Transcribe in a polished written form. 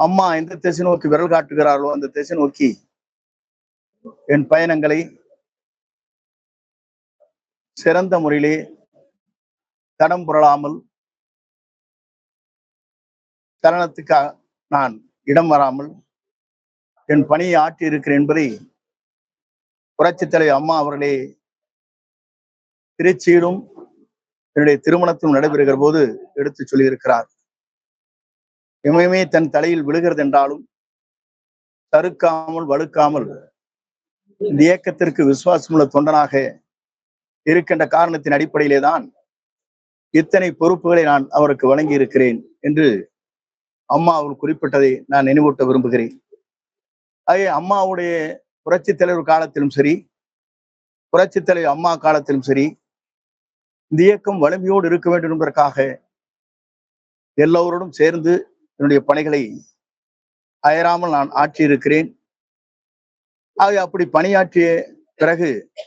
அம்மா எந்த திசை நோக்கி விரல் காட்டுகிறார்களோ அந்த திசை நோக்கி என் பயணங்களை சிறந்த முறையிலே தடம் புரளாமல் தருணத்துக்கு நான் இடம் வராமல் என் பணியை ஆற்றி இருக்கிறேன் என்பதை புரட்சித் தலைவர் அம்மா அவர்களே திருச்சியிலும் என்னுடைய திருமணத்திலும் நடைபெறுகிற போது எடுத்து சொல்லியிருக்கிறார். எமையுமே தன் தலையில் விழுகிறது என்றாலும் தடுக்காமல் வலுக்காமல் இந்த இயக்கத்திற்கு விசுவாசமுள்ள தொண்டனாக இருக்கின்ற காரணத்தின் அடிப்படையிலே தான் இத்தனை பொறுப்புகளை நான் அவருக்கு வழங்கி இருக்கிறேன் என்று அம்மா அவர் குறிப்பிட்டதை நான் நினைவூட்ட விரும்புகிறேன். ஆகிய அம்மாவுடைய புரட்சித் தலைவர் காலத்திலும் சரி, புரட்சித் தலைவர் அம்மா காலத்திலும் சரி, இந்த இயக்கம் வலிமையோடு இருக்க வேண்டும் என்பதற்காக எல்லோரோடும் சேர்ந்து என்னுடைய பணிகளை அயராமல் நான் ஆற்றியிருக்கிறேன். ஆக அப்படி பணியாற்றிய பிறகு